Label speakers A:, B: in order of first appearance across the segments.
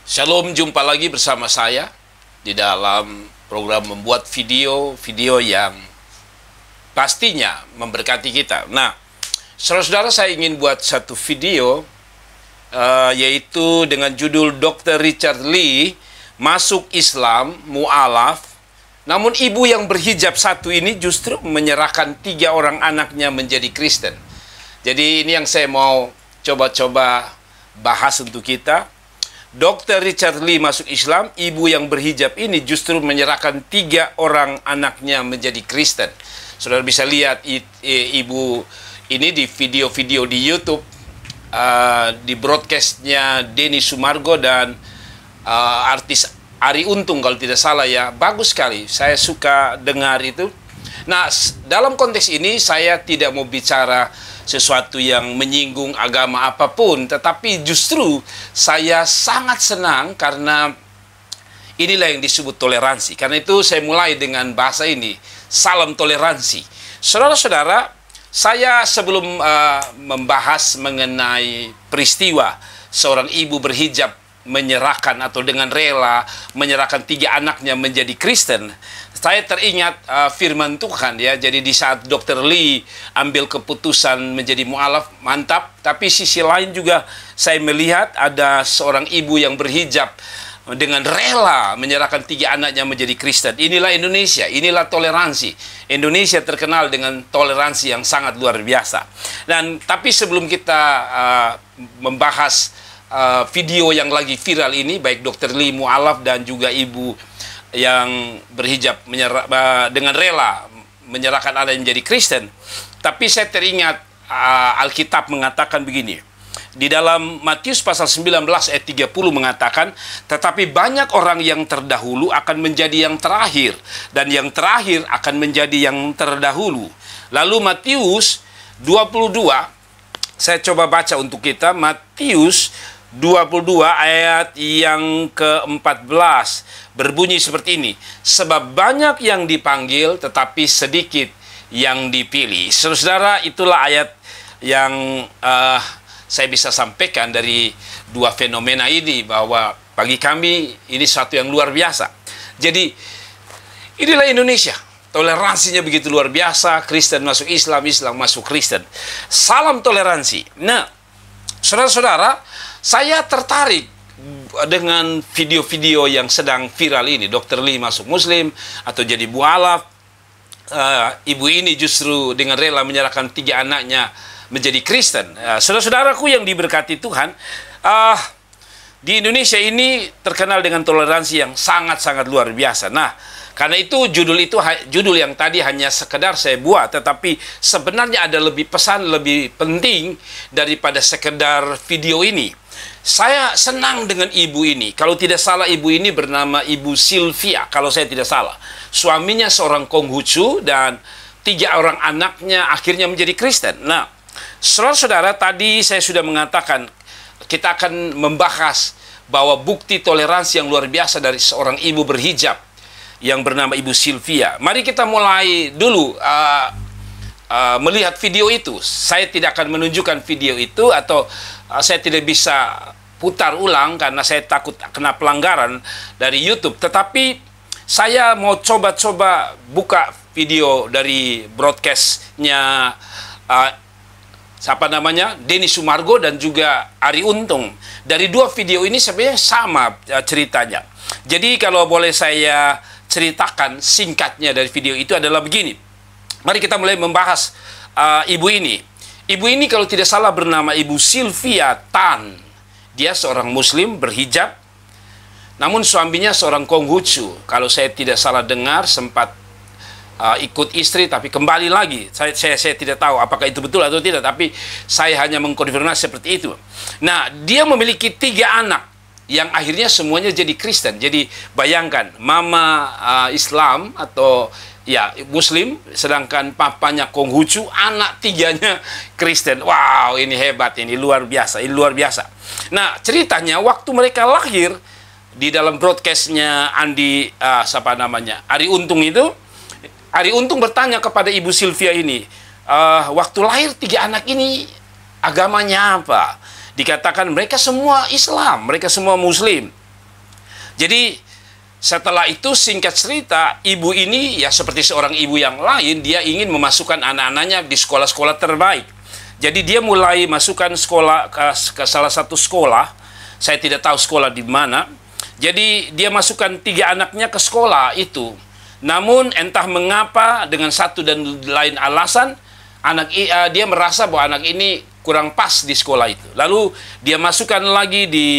A: Shalom, jumpa lagi bersama saya di dalam program membuat video yang pastinya memberkati kita. Nah, saudara-saudara, saya ingin buat satu video yaitu dengan judul Dr. Richard Lee masuk Islam mu'alaf, namun ibu yang berhijab satu ini justru menyerahkan 3 orang anaknya menjadi Kristen. Jadi ini yang saya mau coba-coba bahas untuk kita. Dr. Richard Lee masuk Islam, ibu yang berhijab ini justru menyerahkan 3 orang anaknya menjadi Kristen. Saudara bisa lihat ibu ini di video-video di YouTube, di broadcastnya Denny Sumargo dan artis Arie Untung kalau tidak salah ya. Bagus sekali, saya suka dengar itu. Nah, dalam konteks ini saya tidak mau bicara sesuatu yang menyinggung agama apapun, tetapi justru saya sangat senang karena inilah yang disebut toleransi. Karena itu saya mulai dengan bahasa ini, salam toleransi. Saudara-saudara, saya sebelum membahas mengenai peristiwa seorang ibu berhijab menyerahkan atau dengan rela menyerahkan 3 anaknya menjadi Kristen, saya teringat firman Tuhan ya. Jadi di saat Dr. Lee ambil keputusan menjadi mu'alaf, mantap. Tapi sisi lain juga saya melihat ada seorang ibu yang berhijab dengan rela menyerahkan 3 anaknya menjadi Kristen. Inilah Indonesia, inilah toleransi. Indonesia terkenal dengan toleransi yang sangat luar biasa. Dan tapi sebelum kita membahas video yang lagi viral ini, baik Dr. Lee mu'alaf dan juga ibu yang berhijab dengan rela menyerahkan anaknya menjadi Kristen, tapi saya teringat Alkitab mengatakan begini. Di dalam Matius pasal 19 ayat 30 mengatakan, tetapi banyak orang yang terdahulu akan menjadi yang terakhir, dan yang terakhir akan menjadi yang terdahulu. Lalu Matius 22, saya coba baca untuk kita, Matius 22 ayat yang ke-14 berbunyi seperti ini. Sebab banyak yang dipanggil tetapi sedikit yang dipilih. Saudara, itulah ayat yang saya bisa sampaikan dari 2 fenomena ini, bahwa bagi kami ini satu yang luar biasa. Jadi inilah Indonesia, toleransinya begitu luar biasa. Kristen masuk Islam, Islam masuk Kristen. Salam toleransi. Nah, saudara-saudara, saya tertarik dengan video-video yang sedang viral ini. Dr. Lee masuk Muslim atau jadi mu'alaf. Ibu ini justru dengan rela menyerahkan 3 anaknya menjadi Kristen. Saudara-saudaraku yang diberkati Tuhan, di Indonesia ini terkenal dengan toleransi yang sangat-sangat luar biasa. Nah, karena itu judul yang tadi hanya sekedar saya buat, tetapi sebenarnya ada lebih pesan, lebih penting daripada sekedar video ini. Saya senang dengan ibu ini. Kalau tidak salah, ibu ini bernama Ibu Sylvia, kalau saya tidak salah. Suaminya seorang Konghucu dan 3 orang anaknya akhirnya menjadi Kristen. Nah, saudara-saudara, tadi saya sudah mengatakan kita akan membahas bahwa bukti toleransi yang luar biasa dari seorang ibu berhijab yang bernama Ibu Sylvia. Mari kita mulai dulu melihat video itu. Saya tidak akan menunjukkan video itu, atau saya tidak bisa putar ulang karena saya takut kena pelanggaran dari YouTube. Tetapi saya mau coba-coba buka video dari broadcastnya Denny Sumargo dan juga Arie Untung. Dari 2 video ini sebenarnya sama ceritanya. Jadi kalau boleh saya ceritakan singkatnya dari video itu adalah begini. Mari kita mulai membahas ibu ini. Ibu ini kalau tidak salah bernama Ibu Sylvia Tan. Dia seorang Muslim berhijab, namun suaminya seorang Konghucu. Kalau saya tidak salah dengar, sempat ikut istri tapi kembali lagi. Saya tidak tahu apakah itu betul atau tidak, tapi saya hanya mengkonfirmasi seperti itu. Nah, dia memiliki 3 anak yang akhirnya semuanya jadi Kristen. Jadi bayangkan, mama Islam atau ya Muslim, sedangkan papanya Konghucu, anak 3-nya Kristen. Wow, ini hebat, ini luar biasa, ini luar biasa. Nah, ceritanya waktu mereka lahir di dalam broadcastnya Arie Untung itu, Arie Untung bertanya kepada Ibu Sylvia ini, waktu lahir 3 anak ini agamanya apa? Dikatakan mereka semua Islam, mereka semua Muslim. Jadi setelah itu singkat cerita, ibu ini ya seperti seorang ibu yang lain, dia ingin memasukkan anak-anaknya di sekolah-sekolah terbaik. Jadi dia mulai masukkan sekolah ke salah satu sekolah. Saya tidak tahu sekolah di mana. Jadi dia masukkan 3 anaknya ke sekolah itu. Namun entah mengapa dengan satu dan lain alasan, dia merasa bahwa anak ini kurang pas di sekolah itu. Lalu dia masukkan lagi di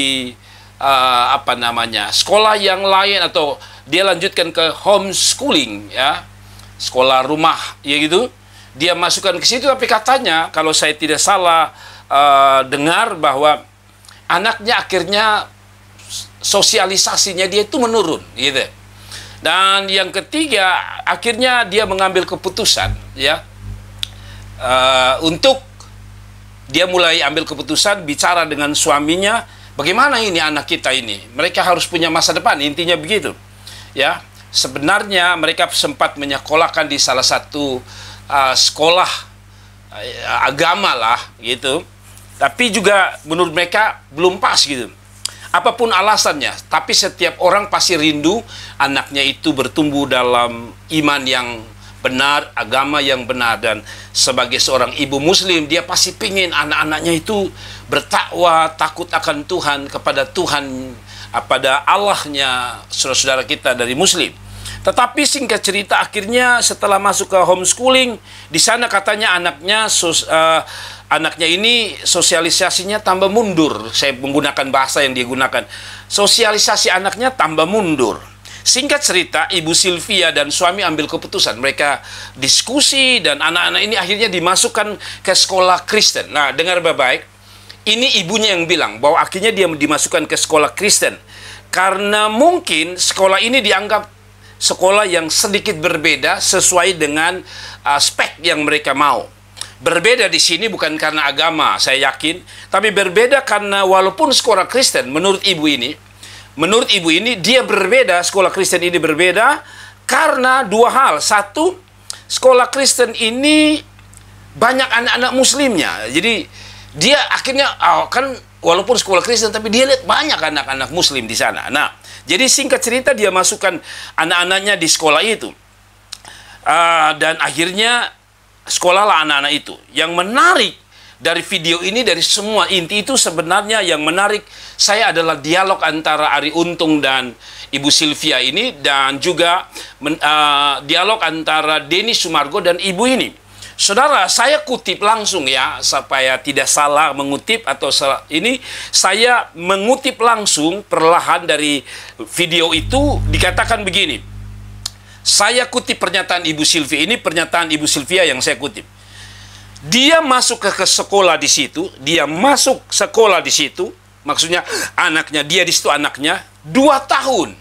A: sekolah yang lain, atau dia lanjutkan ke homeschooling, ya, sekolah rumah, ya gitu. Dia masukkan ke situ, tapi katanya kalau saya tidak salah dengar bahwa anaknya akhirnya sosialisasinya dia itu menurun, gitu. Dan yang ketiga, akhirnya dia mengambil keputusan, ya, untuk dia mulai ambil keputusan, bicara dengan suaminya, bagaimana ini anak kita ini? Mereka harus punya masa depan, intinya begitu. Ya, sebenarnya mereka sempat menyekolahkan di salah satu sekolah agama lah, gitu. Tapi juga menurut mereka belum pas gitu. Apapun alasannya, tapi setiap orang pasti rindu anaknya itu bertumbuh dalam iman yang benar, agama yang benar. Dan sebagai seorang ibu muslim, dia pasti pingin anak-anaknya itu bertakwa, takut akan Tuhan, kepada Tuhan, pada Allahnya, saudara-saudara kita dari muslim. Tetapi singkat cerita, akhirnya setelah masuk ke homeschooling, di sana katanya anaknya ini sosialisasinya tambah mundur. Saya menggunakan bahasa yang dia gunakan. Sosialisasi anaknya tambah mundur. Singkat cerita, Ibu Sylvia dan suami ambil keputusan. Mereka diskusi dan anak-anak ini akhirnya dimasukkan ke sekolah Kristen. Nah, dengar baik-baik. Ini ibunya yang bilang bahwa akhirnya dia dimasukkan ke sekolah Kristen. Karena mungkin sekolah ini dianggap sekolah yang sedikit berbeda sesuai dengan spek yang mereka mau. Berbeda di sini bukan karena agama, saya yakin. Tapi berbeda karena walaupun sekolah Kristen, menurut ibu ini dia berbeda, sekolah Kristen ini berbeda karena 2 hal. Satu, sekolah Kristen ini banyak anak-anak muslimnya. Jadi dia akhirnya kan walaupun sekolah Kristen, tapi dia lihat banyak anak-anak muslim di sana. Nah, jadi singkat cerita dia masukkan anak-anaknya di sekolah itu. Dan akhirnya sekolahlah anak-anak itu. Yang menarik dari video ini, dari semua inti itu sebenarnya yang menarik saya adalah dialog antara Arie Untung dan Ibu Sylvia ini, dan juga dialog antara Denny Sumargo dan ibu ini. Saudara, saya kutip langsung ya, supaya tidak salah mengutip atau salah. Ini saya mengutip langsung perlahan dari video itu, dikatakan begini. Saya kutip pernyataan Ibu Sylvia, ini pernyataan Ibu Sylvia yang saya kutip. Dia masuk ke sekolah di situ, maksudnya anaknya, dia di situ anaknya 2 tahun.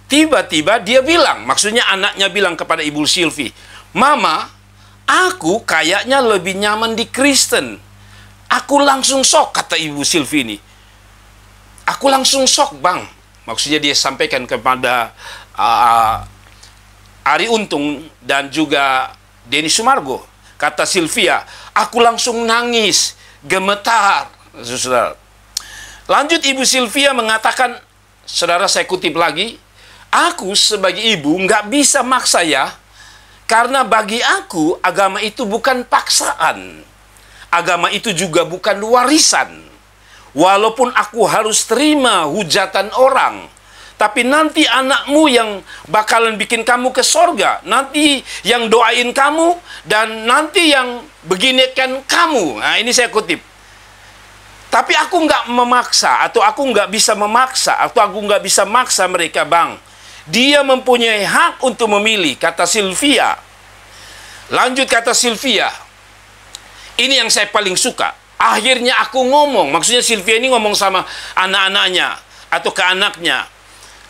A: Tiba-tiba dia bilang, maksudnya anaknya bilang kepada Ibu Sylvia, "Mama, aku kayaknya lebih nyaman di Kristen." Aku langsung shock, kata Ibu Sylvia ini. Aku langsung shock, Bang. Maksudnya dia sampaikan kepada Arie Untung dan juga Denny Sumargo. Kata Sylvia, aku langsung nangis, gemetar. Saudara. Lanjut Ibu Sylvia mengatakan, saudara, saya kutip lagi, "Aku sebagai ibu nggak bisa maksa ya, karena bagi aku agama itu bukan paksaan. Agama itu juga bukan warisan. Walaupun aku harus terima hujatan orang, tapi nanti anakmu yang bakalan bikin kamu ke sorga, nanti yang doain kamu, dan nanti yang beginikan kamu." Nah, ini saya kutip. Tapi aku nggak memaksa, atau aku nggak bisa memaksa, atau aku nggak bisa maksa mereka, Bang. Dia mempunyai hak untuk memilih, kata Sylvia. Lanjut kata Sylvia. Ini yang saya paling suka. Akhirnya aku ngomong, maksudnya Sylvia ini ngomong sama anak-anaknya, atau ke anaknya.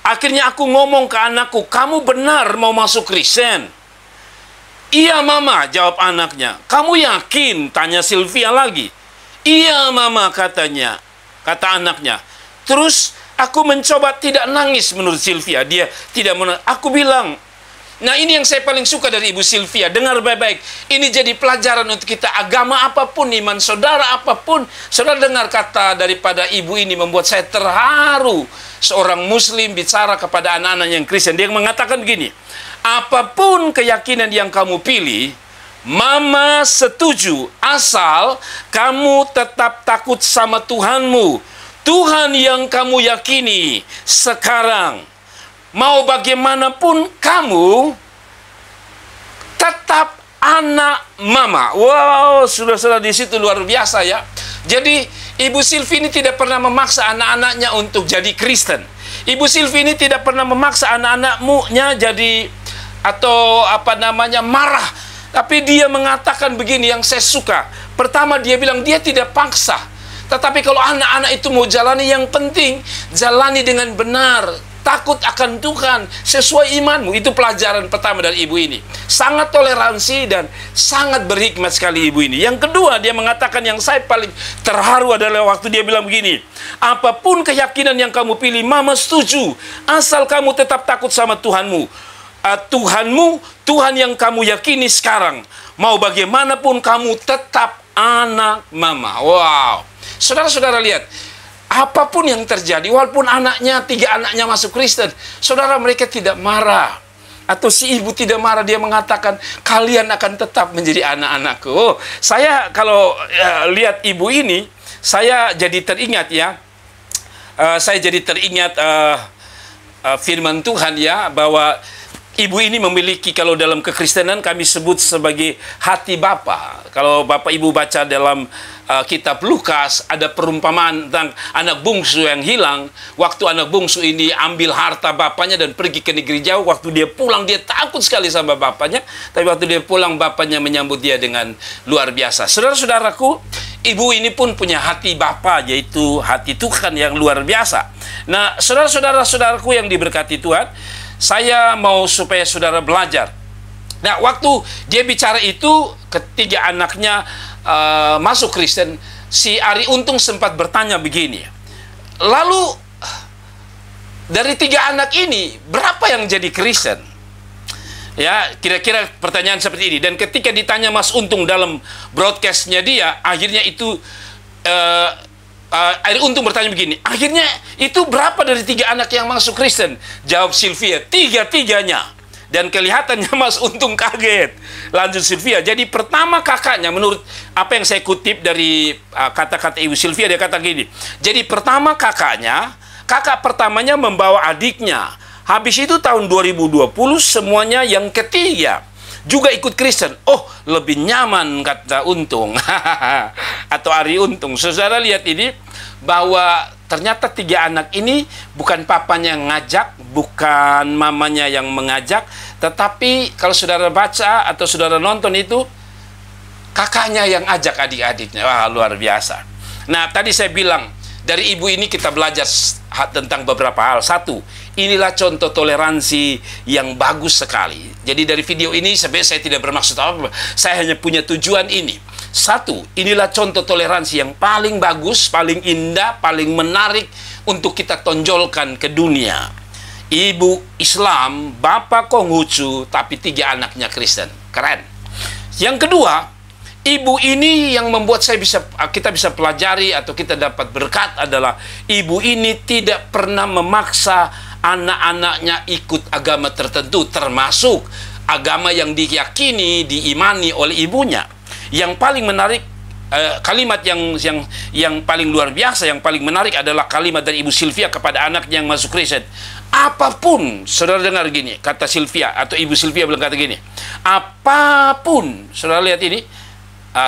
A: Akhirnya aku ngomong ke anakku, "Kamu benar mau masuk Kristen?" "Iya, Mama," jawab anaknya. "Kamu yakin?" tanya Sylvia lagi. "Iya, Mama," katanya, kata anaknya. Terus aku mencoba tidak nangis menurut Sylvia. Dia tidak menangis. Aku bilang, Nah, ini yang saya paling suka dari Ibu Sylvia. Dengar baik-baik. Ini jadi pelajaran untuk kita. Agama apapun, iman saudara apapun. Saudara dengar kata daripada ibu ini membuat saya terharu. Seorang muslim bicara kepada anak-anak yang Kristen. Dia mengatakan begini. Apapun keyakinan yang kamu pilih, Mama setuju asal kamu tetap takut sama Tuhanmu. Tuhan yang kamu yakini sekarang. Mau bagaimanapun kamu tetap anak Mama. Wow, sudah di situ luar biasa ya. Jadi Ibu Sylvie ini tidak pernah memaksa anak-anaknya untuk jadi Kristen. Ibu Sylvie ini tidak pernah memaksa anak-anaknya jadi atau marah. Tapi dia mengatakan begini yang saya suka. Pertama dia bilang dia tidak paksa. Tetapi kalau anak-anak itu mau jalani, yang penting jalani dengan benar. Takut akan Tuhan sesuai imanmu. Itu pelajaran pertama dari ibu ini. Sangat toleransi dan sangat berhikmat sekali ibu ini. Yang kedua, dia mengatakan yang saya paling terharu adalah waktu dia bilang begini. Apapun keyakinan yang kamu pilih, Mama setuju. Asal kamu tetap takut sama Tuhanmu. Tuhanmu, Tuhan yang kamu yakini sekarang. Mau bagaimanapun kamu tetap anak Mama. Wow. Saudara-saudara lihat. Apapun yang terjadi, walaupun tiga anaknya masuk Kristen, saudara, mereka tidak marah. Atau si ibu tidak marah, dia mengatakan, kalian akan tetap menjadi anak-anakku. Oh, saya kalau lihat ibu ini, saya jadi teringat ya. Saya jadi teringat firman Tuhan ya, bahwa ibu ini memiliki, kalau dalam kekristenan kami sebut sebagai hati Bapa. Kalau Bapak Ibu baca dalam kitab Lukas, ada perumpamaan tentang anak bungsu yang hilang. Waktu anak bungsu ini ambil harta bapaknya dan pergi ke negeri jauh. Waktu dia pulang, dia takut sekali sama bapaknya. Tapi waktu dia pulang, bapaknya menyambut dia dengan luar biasa. Saudara-saudaraku, ibu ini pun punya hati Bapa, yaitu hati Tuhan yang luar biasa. Nah, saudara-saudaraku yang diberkati Tuhan, saya mau supaya saudara belajar. Nah, waktu dia bicara itu, ketiga anaknya masuk Kristen, si Ari Untung sempat bertanya begini. Lalu, dari tiga anak ini, berapa yang jadi Kristen? Ya, kira-kira pertanyaan seperti ini. Dan ketika ditanya Mas Untung dalam broadcastnya dia, akhirnya itu Ari Untung bertanya begini, akhirnya itu berapa dari tiga anak yang masuk Kristen? Jawab Sylvia, tiga-tiganya. Dan kelihatannya Mas Untung kaget. Lanjut Sylvia, jadi pertama kakaknya, menurut apa yang saya kutip dari kata-kata Ibu Sylvia, dia kata gini, jadi pertama kakak pertamanya membawa adiknya. Habis itu tahun 2020 semuanya yang ketiga juga ikut Kristen. Oh, lebih nyaman, kata Untung. Atau Ari Untung. Saudara lihat ini, bahwa ternyata tiga anak ini bukan papanya yang ngajak, bukan mamanya yang mengajak, tetapi kalau saudara baca atau saudara nonton itu, kakaknya yang ajak adik-adiknya. Wah, luar biasa. Nah, tadi saya bilang, dari ibu ini kita belajar tentang beberapa hal. Satu, inilah contoh toleransi yang bagus sekali. Jadi dari video ini sebenarnya saya tidak bermaksud apa-apa. Saya hanya punya tujuan ini. Satu, inilah contoh toleransi yang paling bagus, paling indah, paling menarik untuk kita tonjolkan ke dunia. Ibu Islam, Bapak Konghucu, tapi tiga anaknya Kristen. Keren. Yang kedua, ibu ini yang membuat kita bisa pelajari atau kita dapat berkat adalah ibu ini tidak pernah memaksa anak-anaknya ikut agama tertentu, termasuk agama yang diyakini, diimani oleh ibunya. Yang paling menarik, kalimat yang paling luar biasa, yang paling menarik adalah kalimat dari Ibu Sylvia kepada anaknya yang masuk Kristen. Apapun, saudara dengar gini, kata Sylvia, atau Ibu Sylvia bilang kata gini, apapun, saudara lihat ini,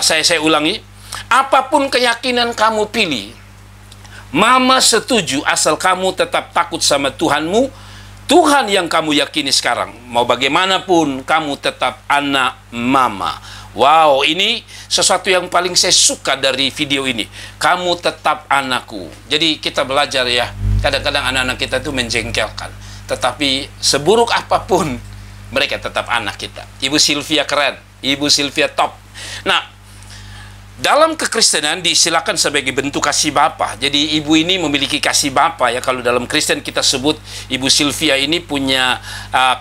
A: saya ulangi, apapun keyakinan kamu pilih, Mama setuju asal kamu tetap takut sama Tuhanmu, Tuhan yang kamu yakini sekarang. Mau bagaimanapun kamu tetap anak Mama. Wow, ini sesuatu yang paling saya suka dari video ini. Kamu tetap anakku. Jadi kita belajar ya, kadang-kadang anak-anak kita itu menjengkelkan. Tetapi seburuk apapun, mereka tetap anak kita. Ibu Sylvia keren, Ibu Sylvia top. Nah, dalam kekristenan disilakan sebagai bentuk kasih Bapa. Jadi ibu ini memiliki kasih Bapa ya. Kalau dalam Kristen kita sebut Ibu Sylvia ini punya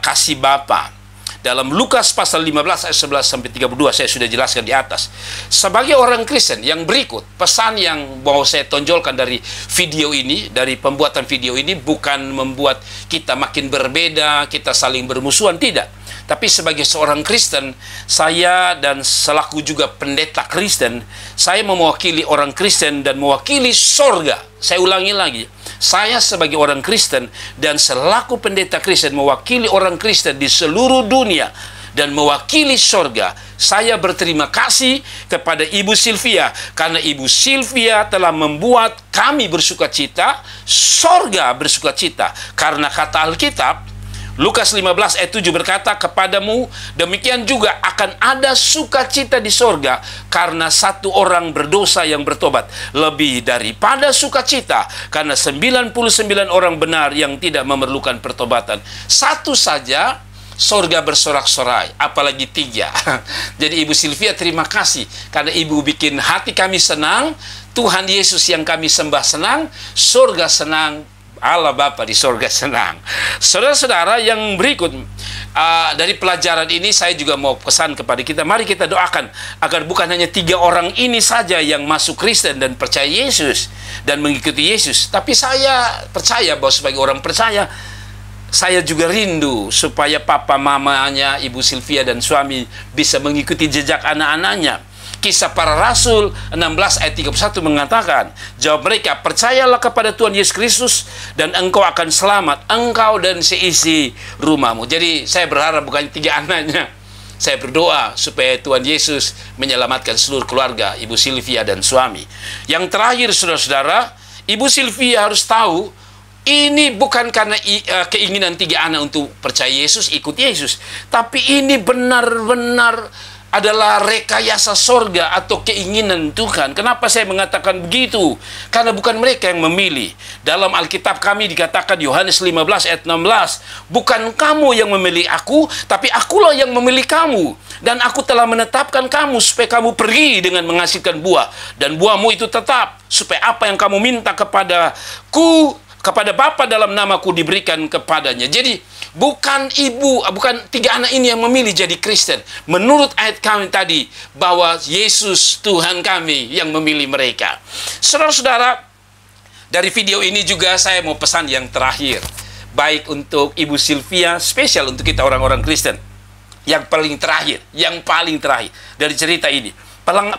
A: kasih Bapa. Dalam Lukas pasal 15 ayat 11 sampai 32 saya sudah jelaskan di atas. Sebagai orang Kristen yang berikut, pesan yang mau saya tonjolkan dari video ini, dari pembuatan video ini, bukan membuat kita makin berbeda, kita saling bermusuhan, tidak. Tapi sebagai seorang Kristen, saya dan selaku juga pendeta Kristen, saya mewakili orang Kristen dan mewakili sorga. Saya ulangi lagi, saya sebagai orang Kristen dan selaku pendeta Kristen mewakili orang Kristen di seluruh dunia dan mewakili sorga. Saya berterima kasih kepada Ibu Sylvia, karena Ibu Sylvia telah membuat kami bersuka cita, sorga bersuka cita. Karena kata Alkitab, Lukas 15 ayat 7 berkata, kepadamu demikian juga akan ada sukacita di sorga karena satu orang berdosa yang bertobat, lebih daripada sukacita karena 99 orang benar yang tidak memerlukan pertobatan. Satu saja sorga bersorak-sorai, apalagi 3. Jadi Ibu Sylvia terima kasih karena Ibu bikin hati kami senang, Tuhan Yesus yang kami sembah senang, sorga senang, Allah Bapa di sorga senang. Saudara-saudara yang berikut, dari pelajaran ini saya juga mau pesan kepada kita, mari kita doakan agar bukan hanya 3 orang ini saja yang masuk Kristen dan percaya Yesus dan mengikuti Yesus, tapi saya percaya bahwa sebagai orang percaya, saya juga rindu supaya papa mamanya Ibu Sylvia dan suami bisa mengikuti jejak anak-anaknya. Kisah Para Rasul 16 ayat 31 mengatakan, jawab mereka, percayalah kepada Tuhan Yesus Kristus dan engkau akan selamat, engkau dan seisi rumahmu. Jadi saya berharap bukan 3 anaknya. Saya berdoa supaya Tuhan Yesus menyelamatkan seluruh keluarga Ibu Sylvia dan suami. Yang terakhir, saudara-saudara, Ibu Sylvia harus tahu, ini bukan karena keinginan 3 anak untuk percaya Yesus, ikut Yesus, tapi ini benar-benar adalah rekayasa sorga atau keinginan Tuhan. Kenapa saya mengatakan begitu? Karena bukan mereka yang memilih. Dalam Alkitab kami dikatakan, Yohanes 15 ayat 16, bukan kamu yang memilih aku, tapi akulah yang memilih kamu. Dan aku telah menetapkan kamu supaya kamu pergi dengan menghasilkan buah. Dan buahmu itu tetap, supaya apa yang kamu minta kepadaku, kepada Bapa dalam namaku diberikan kepadanya. Jadi bukan 3 anak ini yang memilih jadi Kristen. Menurut ayat kami tadi, bahwa Yesus Tuhan kami yang memilih mereka. Saudara-saudara, dari video ini juga saya mau pesan yang terakhir, baik untuk Ibu Sylvia, spesial untuk kita orang-orang Kristen. Yang paling terakhir dari cerita ini,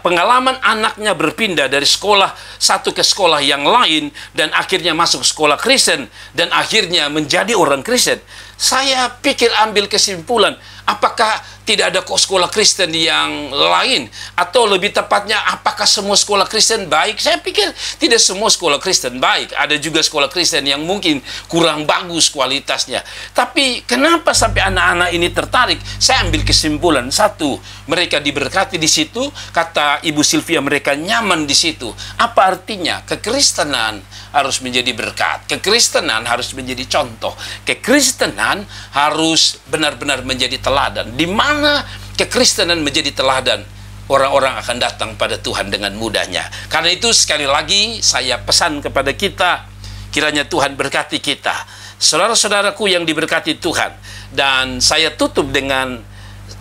A: pengalaman anaknya berpindah dari sekolah satu ke sekolah yang lain dan akhirnya masuk sekolah Kristen dan akhirnya menjadi orang Kristen. Saya pikir ambil kesimpulan, apakah tidak ada sekolah Kristen yang lain? Atau lebih tepatnya, apakah semua sekolah Kristen baik? Saya pikir tidak semua sekolah Kristen baik. Ada juga sekolah Kristen yang mungkin kurang bagus kualitasnya. Tapi kenapa sampai anak-anak ini tertarik? Saya ambil kesimpulan, satu, mereka diberkati di situ. Kata Ibu Sylvia, mereka nyaman di situ. Apa artinya? Kekristenan harus menjadi berkat. Kekristenan harus menjadi contoh. Kekristenan harus benar-benar menjadi teladan. Di mana kekristenan menjadi teladan, orang-orang akan datang pada Tuhan dengan mudahnya. Karena itu sekali lagi saya pesan kepada kita, kiranya Tuhan berkati kita. Saudara-saudaraku yang diberkati Tuhan. Dan saya tutup dengan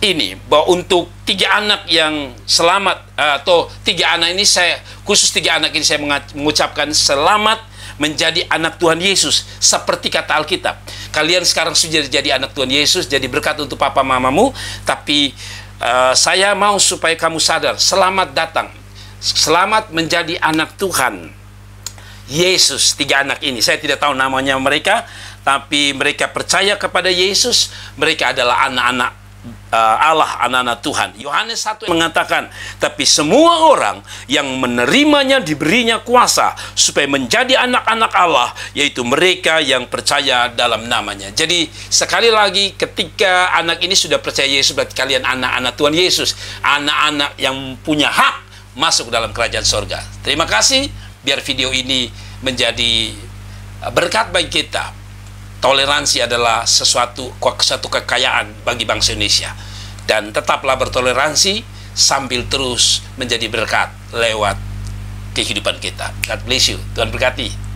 A: ini, bahwa untuk 3 anak yang selamat, atau 3 anak ini khusus 3 anak ini saya mengucapkan selamat menjadi anak Tuhan Yesus. Seperti kata Alkitab, kalian sekarang sudah jadi anak Tuhan Yesus, jadi berkat untuk papa mamamu. Tapi saya mau supaya kamu sadar, selamat datang, selamat menjadi anak Tuhan Yesus. 3 anak ini, saya tidak tahu namanya mereka, tapi mereka percaya kepada Yesus. Mereka adalah anak-anak Allah, anak-anak Tuhan. Yohanes 1 mengatakan, tapi semua orang yang menerimanya diberinya kuasa supaya menjadi anak-anak Allah, yaitu mereka yang percaya dalam namanya. Jadi sekali lagi, ketika anak ini sudah percaya Yesus, berarti kalian anak-anak Tuhan Yesus, anak-anak yang punya hak masuk dalam kerajaan sorga. Terima kasih. Biar video ini menjadi berkat bagi kita. Toleransi adalah satu kekayaan bagi bangsa Indonesia. Dan tetaplah bertoleransi sambil terus menjadi berkat lewat kehidupan kita. God bless you. Tuhan berkati.